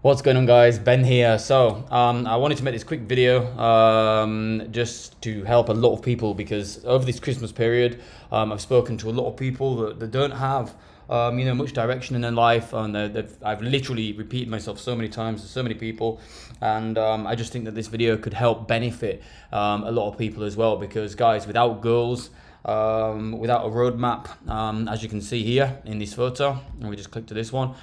What's going on, guys? Ben here. So I wanted to make this quick video just to help a lot of people, because over this Christmas period I've spoken to a lot of people that don't have much direction in their life, and I've literally repeated myself so many times to so many people, and I just think that this video could help benefit a lot of people as well, because guys, without goals, without a roadmap, as you can see here in this photo, and we just click to this one,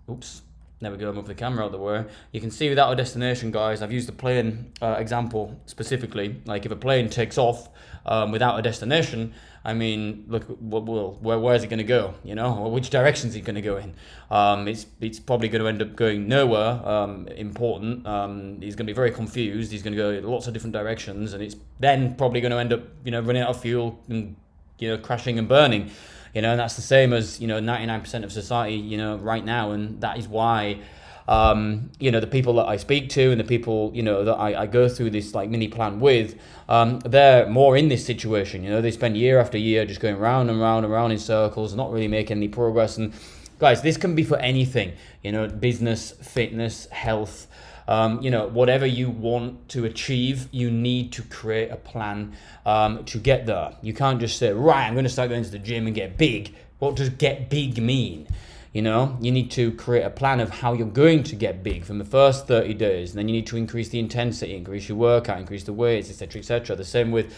oops, there we go, move the camera out of the way. You can see without a destination, guys, I've used the plane example specifically. Like if a plane takes off without a destination, I mean, look, where's it going to go? You know, or which direction is it going to go in? It's probably going to end up going nowhere important. He's going to be very confused. He's going to go in lots of different directions, and it's then probably going to end up, running out of fuel and, crashing and burning. And that's the same as, 99% of society, right now. And that is why, the people that I speak to and the people, that I go through this like mini plan with, they're more in this situation. They spend year after year just going round and round and round in circles and not really making any progress. And guys, this can be for anything, business, fitness, health, whatever you want to achieve, you need to create a plan to get there. You can't just say, right, I'm going to start going to the gym and get big. What does get big mean? You need to create a plan of how you're going to get big from the first 30 days. And then you need to increase the intensity, increase your workout, increase the weights, etc., etc. The same with,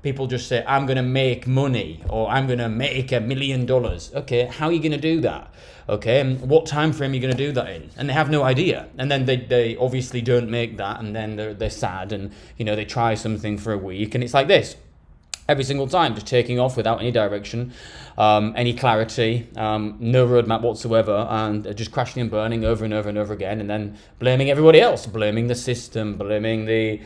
people just say, I'm going to make money, or I'm going to make $1 million. Okay, how are you going to do that? Okay, and what time frame are you going to do that in? And they have no idea. And then they obviously don't make that, and then they're sad, and they try something for a week, and it's like this every single time, just taking off without any direction, any clarity, no roadmap whatsoever, and just crashing and burning over and over and over again, and then blaming everybody else, blaming the system, blaming the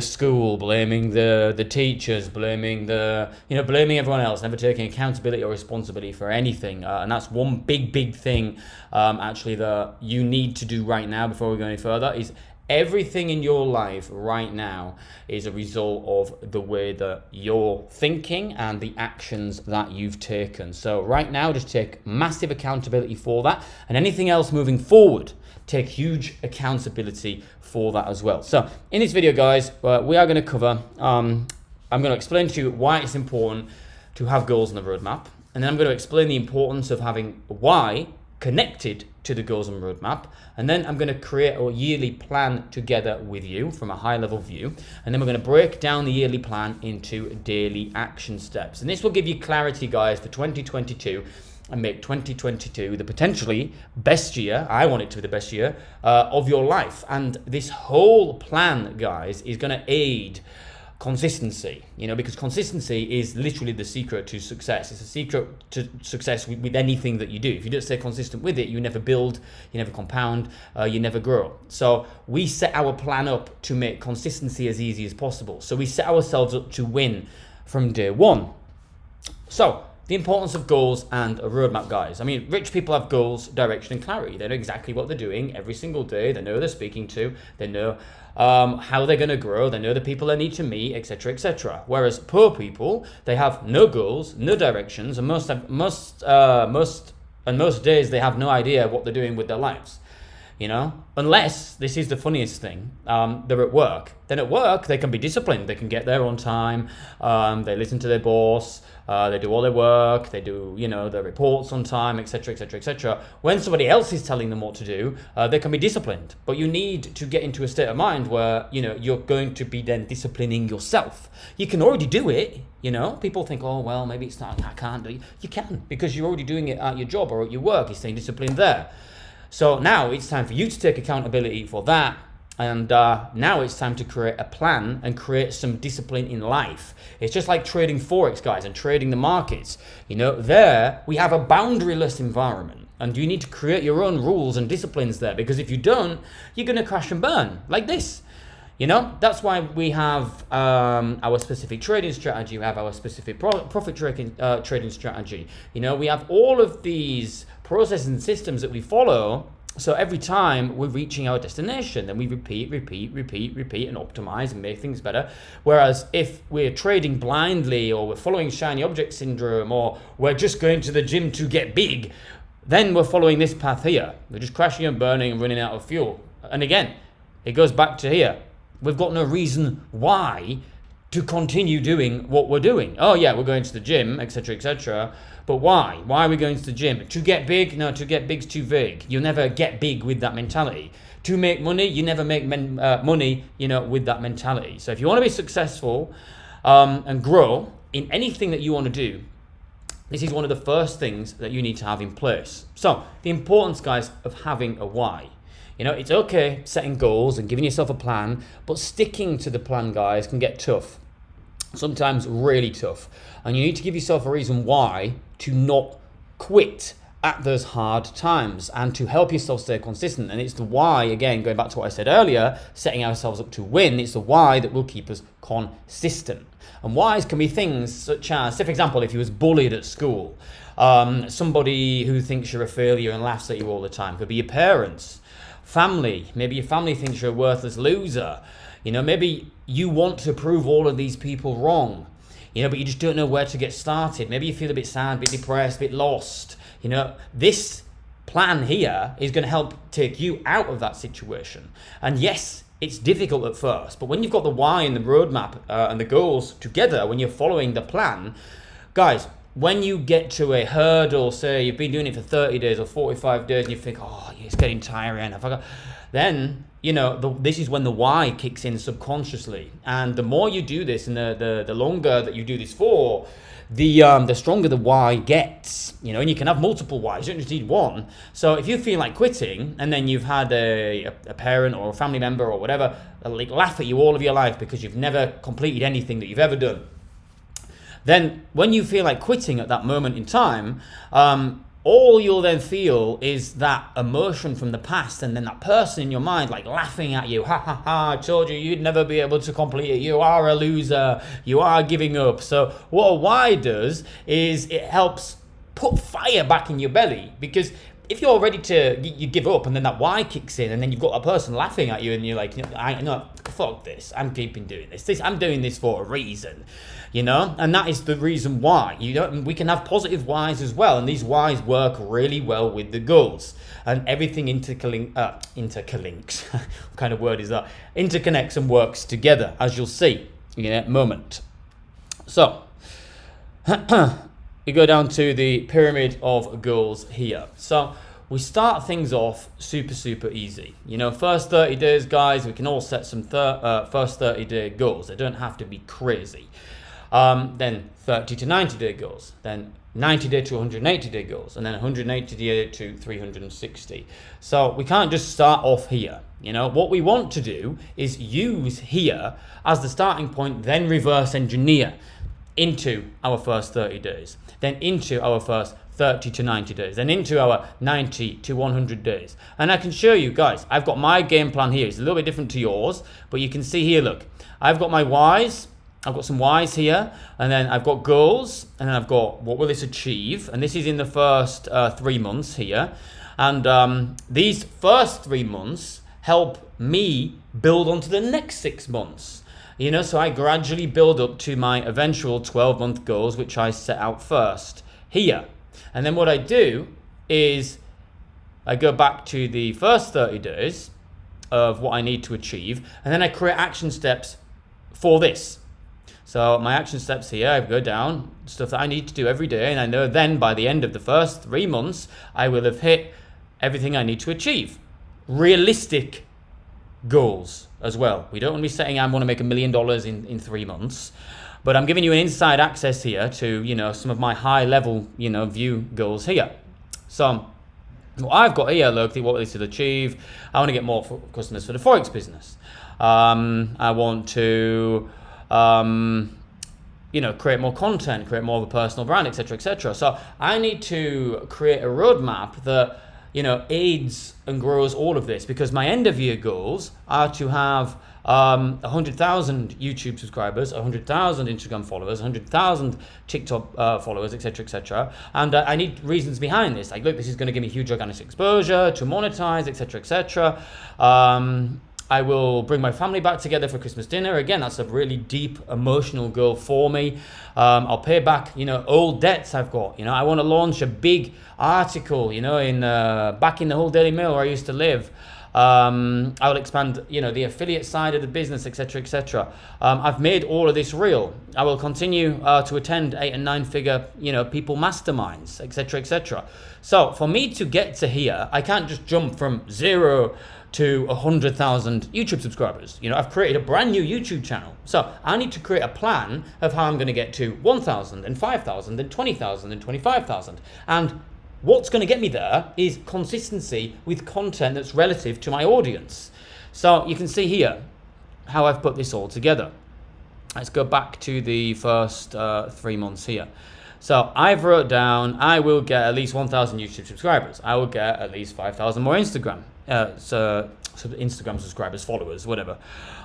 school, blaming the teachers, blaming blaming everyone else, never taking accountability or responsibility for anything. And that's one big thing actually that you need to do right now before we go any further. Is everything in your life right now is a result of the way that you're thinking and the actions that you've taken. So right now, just take massive accountability for that, and anything else moving forward, take huge accountability for that as well. So in this video, guys, we are going to cover, I'm going to explain to you why it's important to have goals on the roadmap, and then I'm going to explain the importance of having why connected to the goals and roadmap, and then I'm going to create a yearly plan together with you from a high level view, and then we're going to break down the yearly plan into daily action steps, and this will give you clarity, guys, for 2022 and make 2022 the potentially best year. I want it to be the best year of your life. And this whole plan, guys, is going to aid consistency, because consistency is literally the secret to success. It's a secret to success with anything that you do. If you don't stay consistent with it, you never build, you never compound, you never grow. So we set our plan up to make consistency as easy as possible. So we set ourselves up to win from day one. So the importance of goals and a roadmap, guys. I mean, rich people have goals, direction, and clarity. They know exactly what they're doing every single day. They know who they're speaking to. They know how they're going to grow. They know the people they need to meet, etc., etc. Whereas poor people, they have no goals, no directions, and most days they have no idea what they're doing with their lives. Unless, this is the funniest thing, they're at work. Then at work, they can be disciplined. They can get there on time. They listen to their boss. They do all their work. They do, their reports on time, etc., etc., etc. When somebody else is telling them what to do, they can be disciplined. But you need to get into a state of mind where, you're going to be then disciplining yourself. You can already do it. People think, oh, well, maybe it's not, I can't do it. You can, because you're already doing it at your job or at your work. You're staying disciplined there. So now it's time for you to take accountability for that. And now it's time to create a plan and create some discipline in life. It's just like trading forex, guys, and trading the markets. There we have a boundaryless environment, and you need to create your own rules and disciplines there, because if you don't, you're going to crash and burn like this. That's why we have our specific trading strategy. We have our specific profit trading strategy. We have all of these processes and systems that we follow. So every time we're reaching our destination, then we repeat, and optimize and make things better. Whereas if we're trading blindly, or we're following shiny object syndrome, or we're just going to the gym to get big, then we're following this path here. We're just crashing and burning and running out of fuel. And again, it goes back to here. We've got no reason why to continue doing what we're doing. Oh yeah, we're going to the gym, etc., etc. But why? Why are we going to the gym? To get big? No, to get big's too vague. You'll never get big with that mentality. To make money, you never make money, with that mentality. So if you want to be successful and grow in anything that you want to do, this is one of the first things that you need to have in place. So the importance, guys, of having a why. It's okay setting goals and giving yourself a plan, but sticking to the plan, guys, can get tough. Sometimes really tough. And you need to give yourself a reason why to not quit at those hard times and to help yourself stay consistent. And it's the why, again, going back to what I said earlier, setting ourselves up to win. It's the why that will keep us consistent. And whys can be things such as, say for example, if you was bullied at school, somebody who thinks you're a failure and laughs at you all the time. Could be your parents, family. Maybe your family thinks you're a worthless loser. Maybe you want to prove all of these people wrong, but you just don't know where to get started. Maybe you feel a bit sad, a bit depressed, a bit lost. This plan here is going to help take you out of that situation. And yes, it's difficult at first, but when you've got the why and the roadmap and the goals together, when you're following the plan, guys, when you get to a hurdle, say you've been doing it for 30 days or 45 days and you think, oh, it's getting tiring, I forgot. Then, this is when the why kicks in subconsciously. And the more you do this and the longer that you do this for, the stronger the why gets, and you can have multiple whys. You don't just need one. So if you feel like quitting and then you've had a parent or a family member or whatever laugh at you all of your life because you've never completed anything that you've ever done, then when you feel like quitting at that moment in time, all you'll then feel is that emotion from the past, and then that person in your mind like laughing at you. Ha ha ha, I told you you'd never be able to complete it. You are a loser. You are giving up. So what a why does is it helps put fire back in your belly, because if you're ready to you give up and then that why kicks in and then you've got a person laughing at you and you're like, I know, fuck this, I'm keeping doing this. I'm doing this for a reason, and that is the reason why. We can have positive whys as well, and these whys work really well with the goals, and everything interlinks. What kind of word is that? Interconnects and works together, as you'll see in a moment. So you go down to the pyramid of goals here. So we start things off super easy. First 30 days, guys, we can all set some first 30-day goals. They don't have to be crazy. Then 30 to 90-day goals. Then 90-day to 180-day goals. And then 180-day to 360. So we can't just start off here. What we want to do is use here as the starting point, then reverse engineer into our first 30 days. Then into our first 30 to 90 days, then into our 90 to 100 days. And I can show you, guys, I've got my game plan here. It's a little bit different to yours, but you can see here, look, I've got my whys, I've got some whys here, and then I've got goals, and then I've got what will this achieve, and this is in the first 3 months here. And these first 3 months help me build onto the next 6 months. So I gradually build up to my eventual 12-month goals, which I set out first here. And then what I do is I go back to the first 30 days of what I need to achieve, and then I create action steps for this. So my action steps here, I go down, stuff that I need to do every day, and I know then by the end of the first 3 months, I will have hit everything I need to achieve. Realistic goals as well. We don't want to be saying I want to make $1 million in 3 months, but I'm giving you an inside access here to some of my high level view goals here. So what I've got here, look, what this will achieve. I want to get more customers for the forex business. I want to create more content, create more of a personal brand, etc., etc. So I need to create a roadmap that aids and grows all of this, because my end of year goals are to have 100,000 YouTube subscribers, 100,000 Instagram followers, 100,000 TikTok followers, etc., etc. And I need reasons behind this. Like, look, this is going to give me huge organic exposure to monetize, etc., etc. I will bring my family back together for Christmas dinner. Again, that's a really deep emotional goal for me. I'll pay back, old debts I've got. I want to launch a big article, in back in the whole Daily Mail where I used to live. I will expand, the affiliate side of the business, etc., etc. I've made all of this real. I will continue to attend 8 and 9 figure, people masterminds, etc., etc. So for me to get to here, I can't just jump from 0 to 100,000 YouTube subscribers. I've created a brand new YouTube channel. So I need to create a plan of how I'm going to get to 1,000 and 5,000 and 20,000 and 25,000. And what's going to get me there is consistency with content that's relative to my audience. So you can see here how I've put this all together. Let's go back to the first 3 months here. So I've wrote down, I will get at least 1,000 YouTube subscribers. I will get at least 5,000 more Instagram. So Instagram subscribers, followers, whatever.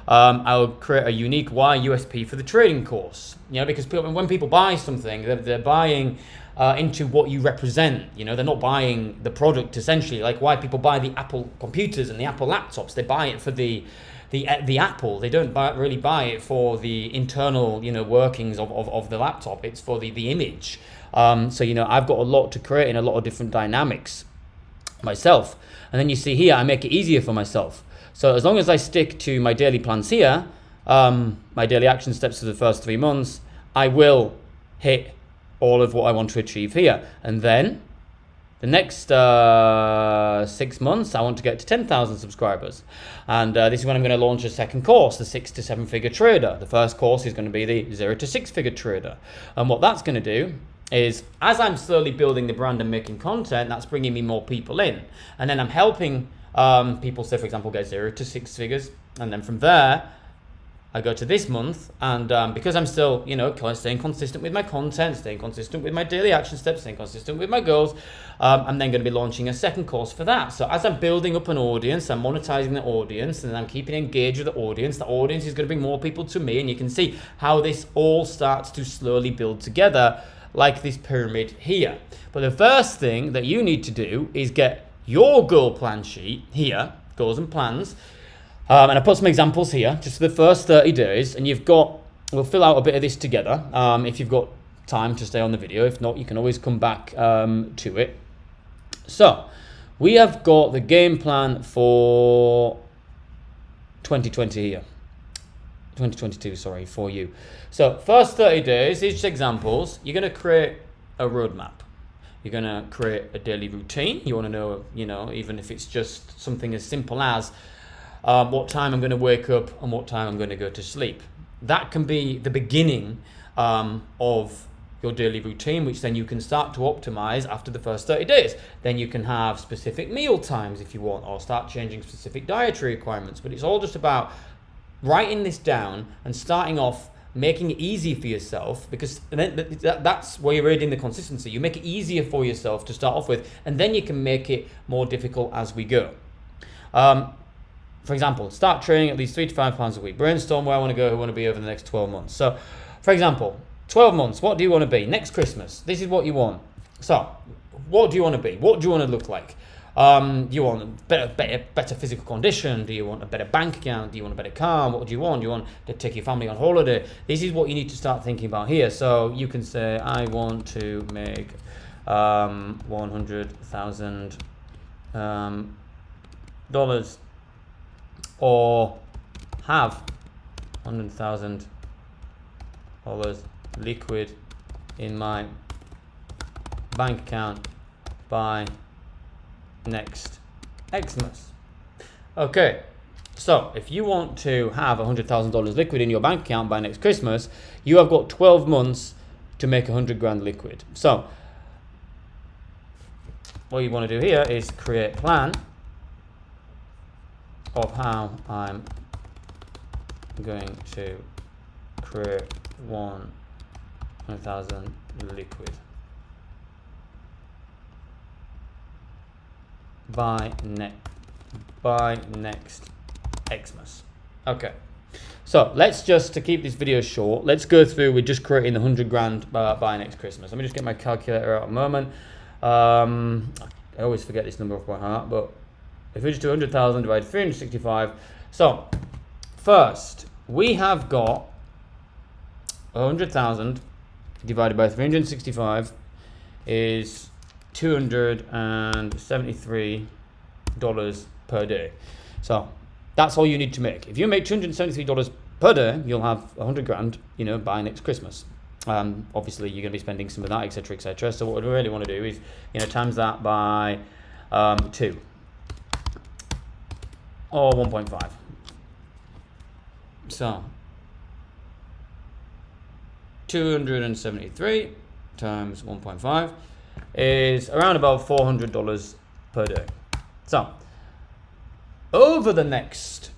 I'll create a unique USP for the trading course. Because when people buy something, they're buying into what you represent. They're not buying the product essentially. Like why people buy the Apple computers and the Apple laptops. They buy it for the Apple. They don't really buy it for the internal workings of the laptop. It's for the image. So I've got a lot to create in a lot of different dynamics myself. And then you see here I make it easier for myself. So as long as I stick to my daily plans here, my daily action steps for the first 3 months, I will hit all of what I want to achieve here. And then the next 6 months, I want to get to 10,000 subscribers. And this is when I'm going to launch a second course, the 6 to 7 figure trader. The first course is going to be the 0 to 6 figure trader. And what that's going to do is, as I'm slowly building the brand and making content, that's bringing me more people in. And then I'm helping people, say for example, get 0 to 6 figures. And then from there, I go to this month, and because I'm still, staying consistent with my content, staying consistent with my daily action steps, staying consistent with my goals, I'm then going to be launching a second course for that. So as I'm building up an audience, I'm monetizing the audience, and I'm keeping engaged with the audience is going to bring more people to me, and you can see how this all starts to slowly build together like this pyramid here. But the first thing that you need to do is get your goal plan sheet here, goals and plans. And I put some examples here, just for the first 30 days, and we'll fill out a bit of this together if you've got time to stay on the video. If not, you can always come back to it. So, we have got the game plan for 2020 here. 2022, sorry, for you. So, first 30 days, each examples, you're going to create a roadmap. You're going to create a daily routine. You want to know, even if it's just something as simple as what time I'm going to wake up and what time I'm going to go to sleep. That can be the beginning of your daily routine, which then you can start to optimize after the first 30 days. Then you can have specific meal times if you want, or start changing specific dietary requirements. But it's all just about writing this down and starting off making it easy for yourself, because that's where you're adding the consistency. You make it easier for yourself to start off with, and then you can make it more difficult as we go. For example, start trading at least 3 to 5 pounds a week. Brainstorm where I want to go, who I want to be over the next 12 months. So, for example, 12 months, what do you want to be? Next Christmas, this is what you want. So, what do you want to be? What do you want to look like? Do you want better physical condition? Do you want a better bank account? Do you want a better car? What do you want? Do you want to take your family on holiday? This is what you need to start thinking about here. So, you can say, I want to make $100,000 or have $100,000 liquid in my bank account by next Xmas. Okay, so if you want to have $100,000 liquid in your bank account by next Christmas, you have got 12 months to make 100 grand liquid. So what you want to do here is create a plan of how I'm going to create 100,000 liquid by next Xmas. Okay, so let's just, to keep this video short, let's go through with just creating the 100 grand by next Christmas. Let me just get my calculator out a moment. I always forget this number off by heart, but if we just do 100,000 divided 365, So first, we have got 100,000 divided by 365 is $273 per day. So that's all you need to make. If you make $273 per day, you'll have 100 grand, you know, by next Christmas. Obviously you're going to be spending some of that, etc., etc. So what we really want to do is, you know, times that by 2 or 1.5. So 273 times 1.5 is around about $400 per day. So over the next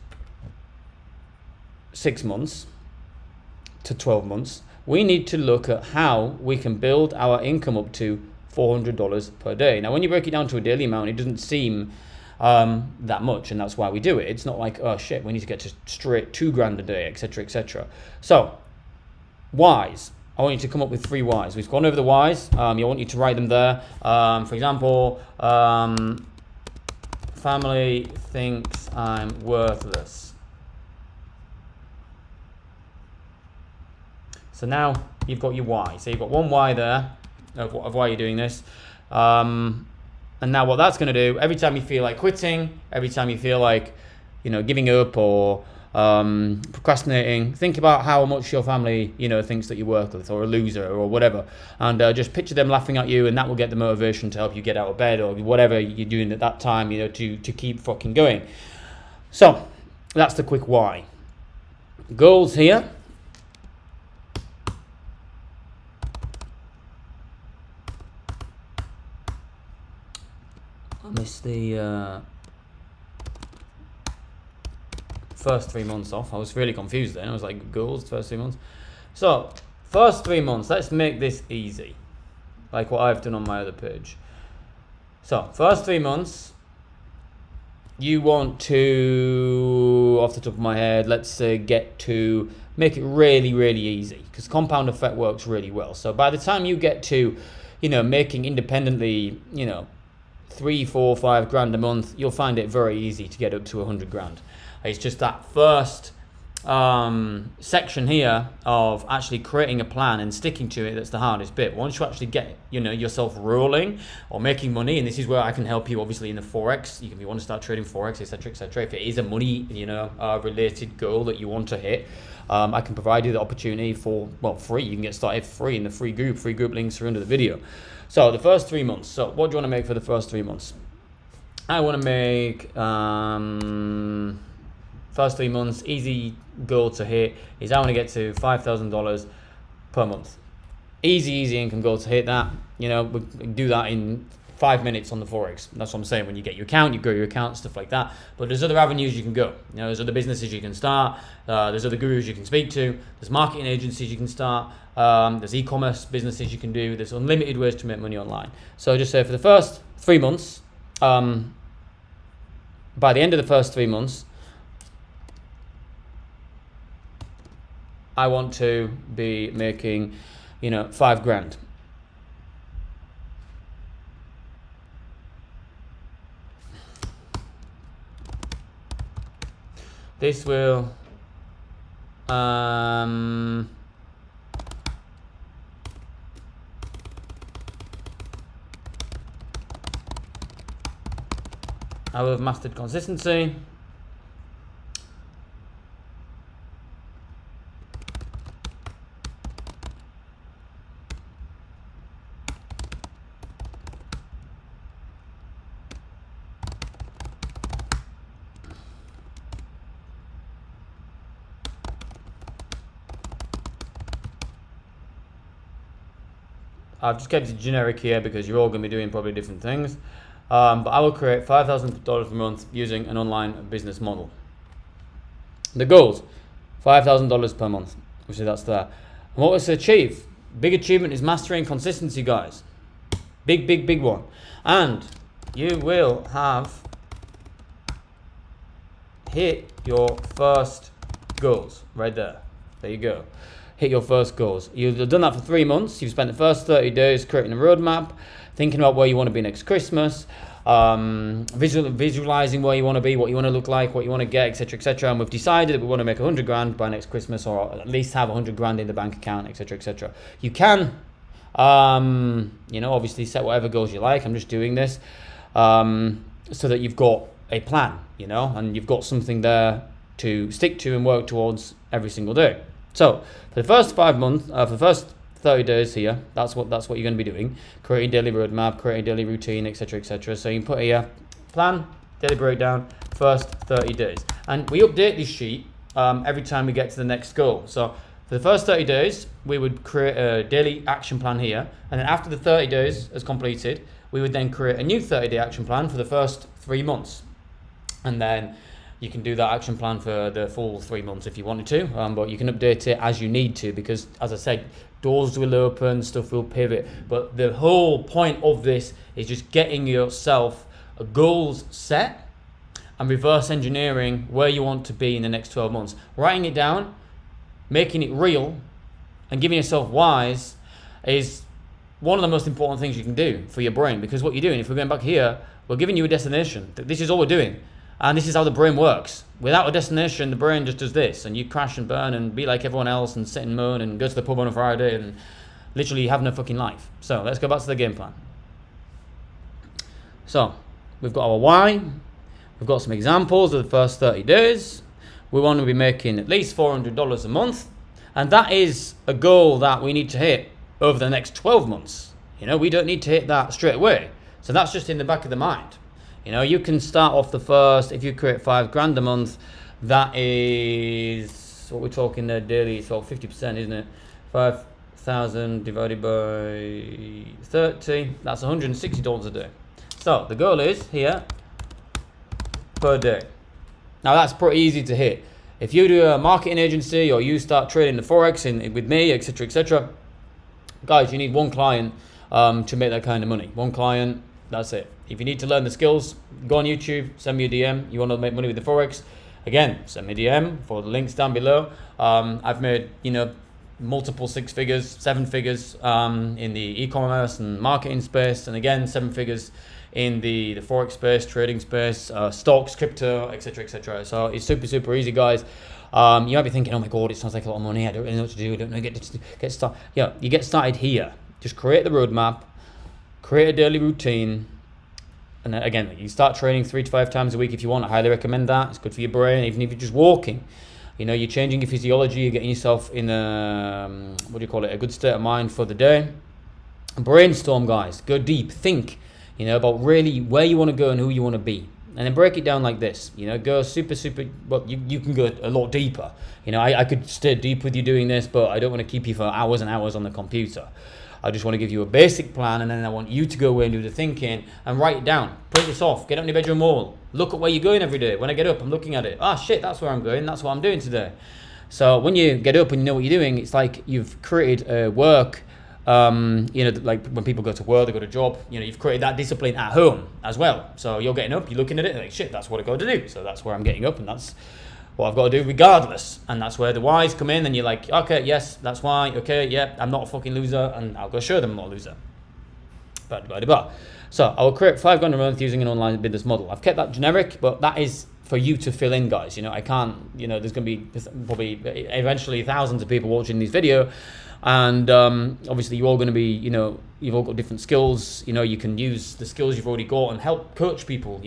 6 months to 12 months, we need to look at how we can build our income up to $400 per day. Now, when you break it down to a daily amount, it doesn't seem that much, and that's why we do it. It's not like, oh shit, we need to get to straight 2 grand a day, etc., etc. So, whys. I want you to come up with 3 whys. We've gone over the whys. I want you to write them there. For example, family thinks I'm worthless. So now you've got your why. So you've got one why there of why you're doing this. And now what that's going to do, every time you feel like quitting, every time you feel like, you know, giving up or procrastinating, think about how much your family, you know, thinks that you're worthless or a loser or whatever. And just picture them laughing at you, and that will get the motivation to help you get out of bed or whatever you're doing at that time, you know, to keep fucking going. So that's the quick why. Goals here. I missed the first 3 months off. I was really confused then. I was like, goals, first 3 months. So, first 3 months, let's make this easy, like what I've done on my other page. So, first 3 months, you want to, off the top of my head, let's say make it really, really easy, because compound effect works really well. So, by the time you get to, you know, making independently, you know, 3, 4, 5 grand a month, you'll find it very easy to get up to 100 grand. It's just that first section here of actually creating a plan and sticking to it that's the hardest bit. Once you actually get, you know, yourself rolling or making money, and this is where I can help you obviously in the forex. If you want to start trading forex, etc., etc. If it is a money, you know, related goal that you want to hit, I can provide you the opportunity for, well, free. You can get started free in the free group. Free group links are under the video. So the first 3 months. So what do you want to make for the first 3 months? I want to make first 3 months, easy goal to hit is I want to get to $5,000 per month. Easy income goal to hit that. You know, we can do that in 5 minutes on the forex. That's what I'm saying. When you get your account, you grow your account, stuff like that. But there's other avenues you can go. You know, there's other businesses you can start. There's other gurus you can speak to. There's marketing agencies you can start. There's e-commerce businesses you can do. There's unlimited ways to make money online. So just say for the first 3 months, by the end of the first 3 months, I want to be making, you know, 5 grand. This will I will have mastered consistency. I've just kept it generic here because you're all going to be doing probably different things. But I will create $5,000 per month using an online business model. The goals, $5,000 per month. Obviously that's there. And what was to achieve? Big achievement is mastering consistency, guys. Big one. And you will have hit your first goals right there. There you go. Hit your first goals. You've done that for 3 months. You've spent the first 30 days creating a roadmap. thinking about where you want to be next Christmas, visualizing where you want to be, what you want to look like, what you want to get, etc., etc. And we've decided that we want to make 100 grand by next Christmas, or at least have 100 grand in the bank account, etc., etc. You can, obviously set whatever goals you like. I'm just doing this so that you've got a plan, and you've got something there to stick to and work towards every single day. So for the first 5 months, for the first 30 days here, that's what you're going to be doing. Create a daily roadmap, create a daily routine, etc., etc. So you can put here, plan, daily breakdown, first 30 days. And we update this sheet every time we get to the next goal. So for the first 30 days, we would create a daily action plan here. And then after the 30 days is completed, we would then create a new 30-day action plan for the first 3 months. And then you can do that action plan for the full 3 months if you wanted to, but you can update it as you need to, because as I said, doors will open, stuff will pivot. But the whole point of this is just getting yourself goals set and reverse engineering where you want to be in the next 12 months. Writing it down, making it real, and giving yourself whys is one of the most important things you can do for your brain, because what you're doing, if we're going back here, we're giving you a destination. This is all we're doing. And this is how the brain works. Without a destination, the brain just does this, and you crash and burn and be like everyone else and sit and moan and go to the pub on a Friday and literally have no fucking life. So let's go back to the game plan. So we've got our why. We've got some examples of the first 30 days. We want to be making at least $400 a month. And that is a goal that we need to hit over the next 12 months. We don't need to hit that straight away. So that's just in the back of the mind. You can start off the first, if you create 5 grand a month, that is, what we're talking there daily, so 50%, isn't it? 5,000 divided by 30, that's $160 a day. So the goal is here, per day. Now that's pretty easy to hit. If you do a marketing agency or you start trading the forex with me, etc., etc., guys, you need one client to make that kind of money. One client, that's it. If you need to learn the skills, go on YouTube, send me a DM. You want to make money with the forex, again, send me a DM for the links down below. I've made multiple 6 figures, 7 figures in the e-commerce and marketing space, and again 7 figures in the forex space, trading space, stocks, crypto, etc., etc. So it's super easy, guys. You might be thinking, oh my god, it sounds like a lot of money, I don't really know what to do, I don't know, get started. Yeah, you get started here. Just create the roadmap, create a daily routine, and then again, you start training 3 to 5 times a week if you want. I highly recommend that. It's good for your brain, even if you're just walking. You're changing your physiology, you're getting yourself in a, a good state of mind for the day. Brainstorm, guys. Go deep. Think, about really where you want to go and who you want to be. And then break it down like this. Go super, well, you can go a lot deeper. I could stay deep with you doing this, but I don't want to keep you for hours and hours on the computer. I just want to give you a basic plan, and then I want you to go away and do the thinking and write it down. Print this off. Get up on your bedroom wall. Look at where you're going every day. When I get up, I'm looking at it. Ah, shit, that's where I'm going. That's what I'm doing today. So when you get up and you know what you're doing, it's like you've created a work. Like when people go to work, they go to job. You've created that discipline at home as well. So you're getting up, you're looking at it, and like, shit, that's what I got to do. So that's where I'm getting up, and that's what I've got to do regardless. And that's where the whys come in, and you're like, okay, yes, that's why, okay, yeah, I'm not a fucking loser, and I'll go show them I'm not a loser. So I will create 5 grand a month using an online business model. I've kept that generic, but that is for you to fill in, guys. I can't, there's going to be probably eventually thousands of people watching this video, and obviously you're all going to be, you've all got different skills. You can use the skills you've already got and help coach people,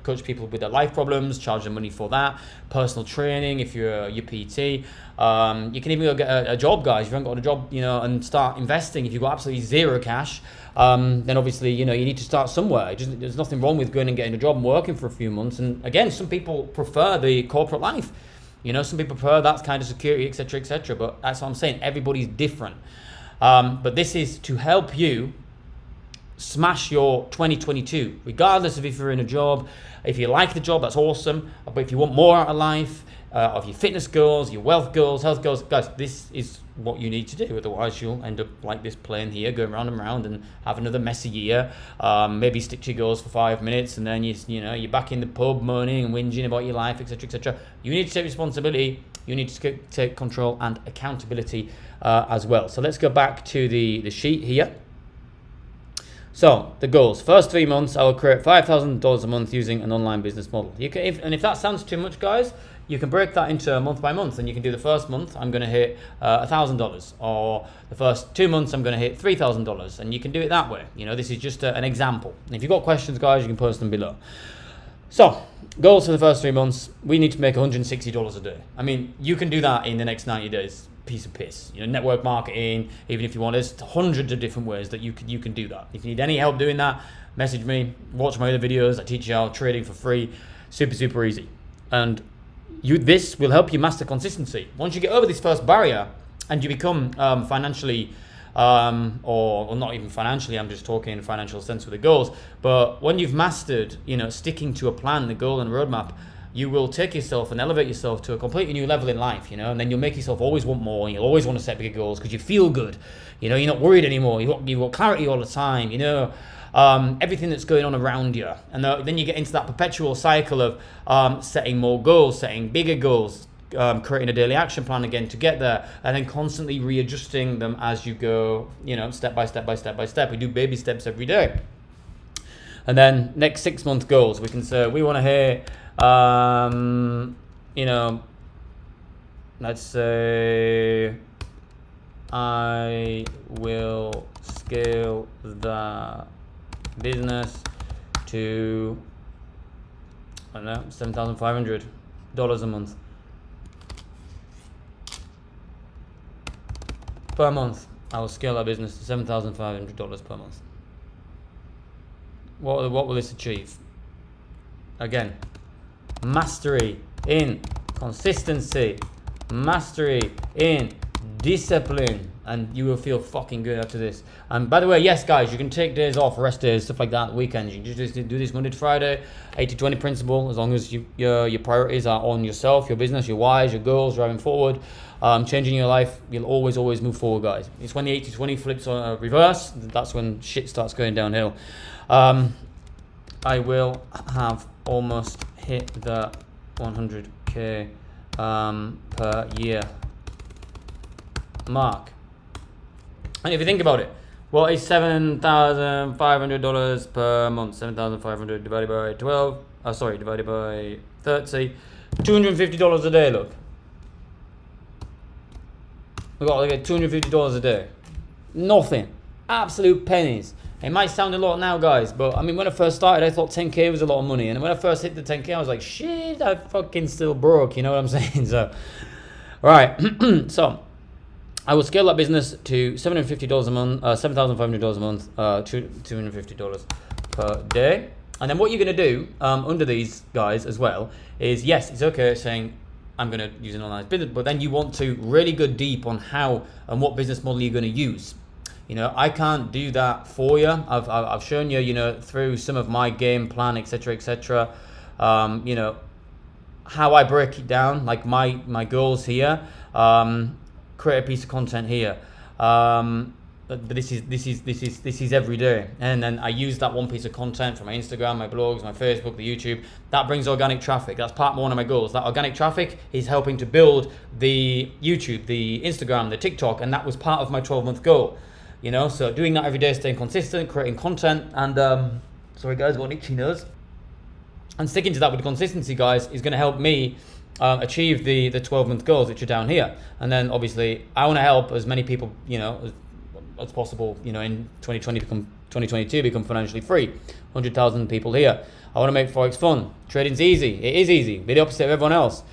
coach people with their life problems, charge them money for that, personal training if you're your PT. You can even go get a job, guys. If you haven't got a job, and start investing. If you've got absolutely zero cash, then obviously, you need to start somewhere. There's nothing wrong with going and getting a job and working for a few months. And again, some people prefer the corporate life. Some people prefer that kind of security, etc., etc. But that's what I'm saying. Everybody's different. But this is to help you smash your 2022, regardless of if you're in a job. If you like the job, that's awesome. But if you want more out of life, of your fitness goals, your wealth goals, health goals, guys, this is what you need to do. Otherwise, you'll end up like this plane here, going round and round, and have another messy year. Maybe stick to your goals for 5 minutes, and then you're back in the pub moaning and whinging about your life, etc., etc. You need to take responsibility. You need to take control and accountability as well. So let's go back to the sheet here. So the goals: first 3 months, I will create $5,000 a month using an online business model. You can, if that sounds too much, guys, you can break that into month by month, and you can do the first month, I'm going to hit $1,000, or the first 2 months, I'm going to hit $3,000, and you can do it that way. You know, this is just an example. And if you've got questions, guys, you can post them below. So, goals for the first 3 months, we need to make $160 a day. I mean, you can do that in the next 90 days. Piece of piss. You know, network marketing, even if you want, there's hundreds of different ways that you can do that. If you need any help doing that, message me, watch my other videos. I teach you how trading for free, super easy. And this will help you master consistency. Once you get over this first barrier and you become financially, or not even financially, I'm just talking in financial sense with the goals, but when you've mastered, you know, sticking to a plan, the goal and roadmap, you will take yourself and elevate yourself to a completely new level in life, you know, and then you'll make yourself always want more, and you'll always want to set bigger goals because you feel good, you know, you're not worried anymore, you've got clarity all the time, you know, everything that's going on around you, and then you get into that perpetual cycle of setting more goals, setting bigger goals, creating a daily action plan again to get there, and then constantly readjusting them as you go, you know, step by step. We do baby steps every day. And then next 6 month goals, we can say we want to hit, you know, let's say I will scale the business to, I don't know, $7,500 a month. Per month, I will scale our business to $7,500 per month. What will this achieve? Again, mastery in consistency, mastery in discipline, and you will feel fucking good after this. And by the way, yes, guys, you can take days off, rest days, stuff like that, weekends. You can just do this Monday to Friday, 80-20 principle, as long as your priorities are on yourself, your business, your whys, your goals, driving forward, changing your life. You'll always move forward, guys. It's when the 80-20 flips on reverse, that's when shit starts going downhill. I will have almost hit the 100k per year mark. And if you think about it, what is $7,500 per month? 7,500 divided by 12, divided by 30, $250 a day, look. We've got like $250 a day. Nothing. Absolute pennies. It might sound a lot now, guys, but I mean, when I first started, I thought 10k was a lot of money. And when I first hit the 10k, I was like, shit, I fucking still broke. You know what I'm saying? So, right. So, I will scale that business to $750 a month, $7,500 a month, $250 per day. And then what you're going to do under these guys as well is, yes, it's okay saying I'm going to use an online business, but then you want to really go deep on how and what business model you're going to use. You know, I can't do that for you. I've shown you, you know, through some of my game plan, etc., etc. You know, how I break it down, like my goals here. Create a piece of content here. But this is every day, and then I use that one piece of content from my Instagram, my blogs, my Facebook, the YouTube. That brings organic traffic. That's part one of my goals. That organic traffic is helping to build the YouTube, the Instagram, the TikTok, and that was part of my 12-month goal. You know, so doing that every day, staying consistent, creating content, and sorry guys, got an itchy nose. And sticking to that with consistency, guys, is going to help me achieve the 12-month goals, which are down here. And then obviously, I want to help as many people, you know, as possible, you know, in 2022 become financially free. 100,000 people here. I want to make forex fun. Trading's easy. It is easy. Be the opposite of everyone else.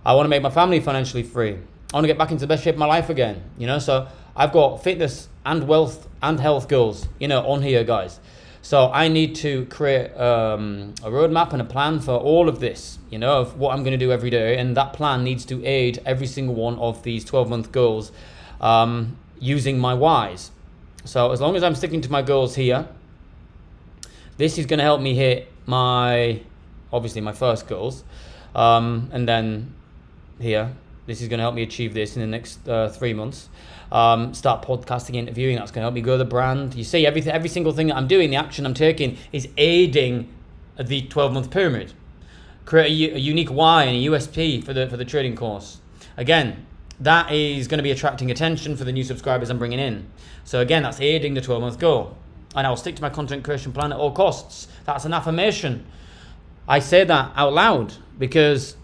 I want to make my family financially free. I want to get back into the best shape of my life again. You know, so I've got fitness and wealth and health goals, you know, on here, guys. So I need to create a roadmap and a plan for all of this, you know, of what I'm going to do every day. And that plan needs to aid every single one of these 12-month goals using my whys. So as long as I'm sticking to my goals here, this is going to help me hit obviously my first goals. And then here, this is going to help me achieve this in the next 3 months. Start podcasting, interviewing. That's going to help me grow the brand. You see, every single thing that I'm doing, the action I'm taking is aiding the 12-month pyramid. Create a unique why and a USP for the trading course. Again, that is going to be attracting attention for the new subscribers I'm bringing in. So again, that's aiding the 12-month goal. and I'll stick to my content creation plan at all costs. That's an affirmation. I say that out loud because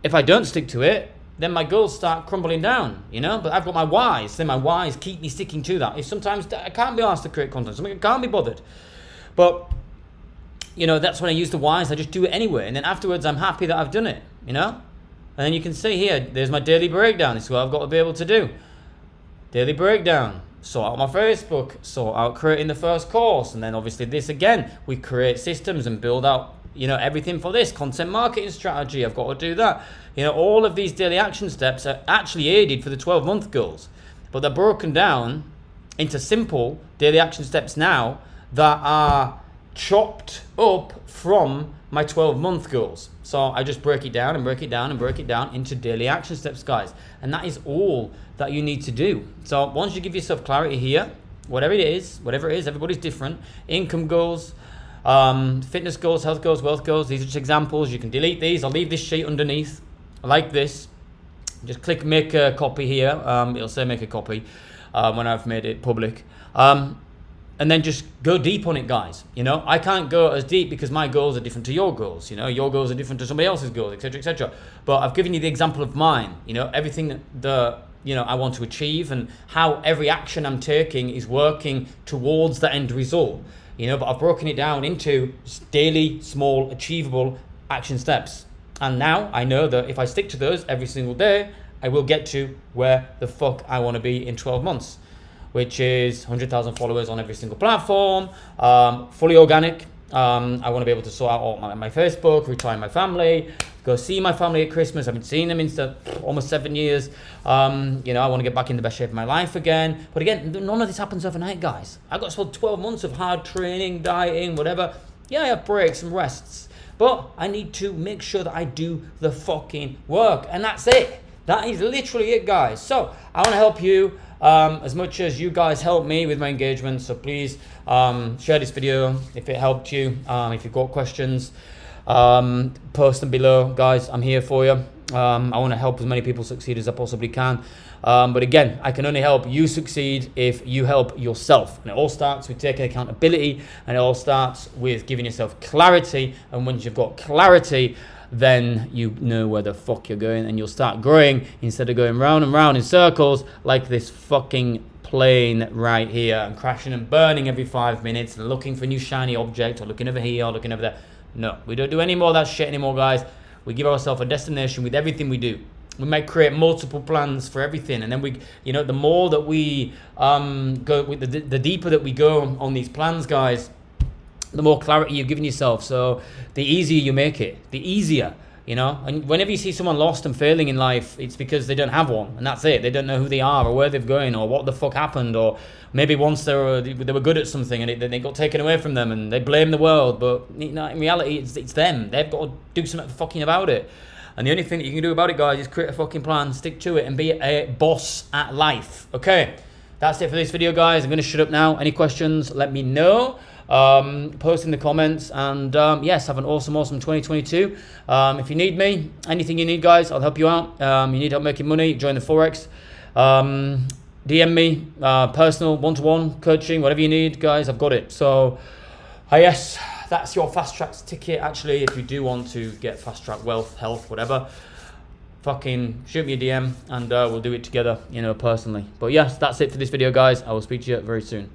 if I don't stick to it, then my goals start crumbling down, you know? But I've got my whys, then my whys keep me sticking to that. If sometimes I can't be asked to create content, something I can't be bothered. But, you know, that's when I use the whys, I just do it anyway. And then afterwards, I'm happy that I've done it, you know? And then you can see here, there's my daily breakdown. This is what I've got to be able to do. Daily breakdown, sort out my Facebook, sort out creating the first course. And then obviously this again, we create systems and build out, you know, everything for this content marketing strategy. I've got to do that. You know, all of these daily action steps are actually aided for the 12-month goals, but they're broken down into simple daily action steps now that are chopped up from my 12-month goals. So I just break it down and break it down and break it down into daily action steps, guys. And that is all that you need to do. So once you give yourself clarity here, whatever it is, everybody's different. Income goals, fitness goals, health goals, wealth goals. These are just examples. You can delete these. I'll leave this sheet underneath like this. Just click make a copy here. It'll say make a copy when I've made it public. And then just go deep on it, guys. You know, I can't go as deep because my goals are different to your goals. You know, your goals are different to somebody else's goals, etc., etc. But I've given you the example of mine. You know, everything that you know I want to achieve and how every action I'm taking is working towards the end result. You know, but I've broken it down into daily, small, achievable action steps. And now I know that if I stick to those every single day, I will get to where the fuck I want to be in 12 months. Which is 100,000 followers on every single platform, fully organic. I want to be able to sort out all my Facebook, retire my family, go see my family at Christmas. I've been seeing them in almost 7 years. You know, I want to get back in the best shape of my life again. But again, none of this happens overnight, guys. I got 12 months of hard training, dieting, whatever. Yeah, I have breaks and rests. But I need to make sure that I do the fucking work. And that's it. That is literally it, guys. So I want to help you as much as you guys help me with my engagement. So please share this video if it helped you. If you've got questions, post them below, guys. I'm here for you. I want to help as many people succeed as I possibly can. But again, I can only help you succeed if you help yourself. And it all starts with taking accountability, and it all starts with giving yourself clarity. And once you've got clarity, then you know where the fuck you're going, and you'll start growing instead of going round and round in circles like this fucking plane right here and crashing and burning every 5 minutes and looking for a new shiny object or looking over here or looking over there. No, we don't do any more of that shit anymore, guys. We give ourselves a destination with everything we do. We might create multiple plans for everything, and then we, you know, the more that we go with the deeper that we go on these plans, guys, the more clarity you've given yourself. So the easier you make it, the easier, you know. And whenever you see someone lost and failing in life, it's because they don't have one, and that's it. They don't know who they are or where they're going or what the fuck happened, or maybe once they were good at something and it got taken away from them and they blame the world. But you know, in reality, it's them. They've got to do something fucking about it. And the only thing that you can do about it, guys, is create a fucking plan, stick to it, and be a boss at life. Okay, that's it for this video, guys. I'm going to shut up now. Any questions, let me know. Post in the comments, and yes, have an awesome 2022. If you need me, anything you need, guys, I'll help you out. You need help making money, join the forex, DM me, personal one-to-one coaching, whatever you need, guys, I've got it. So yes, that's your fast track ticket. Actually, if you do want to get fast track wealth, health, whatever, fucking shoot me a DM and we'll do it together, you know, personally. But yes, that's it for this video, guys. I will speak to you very soon.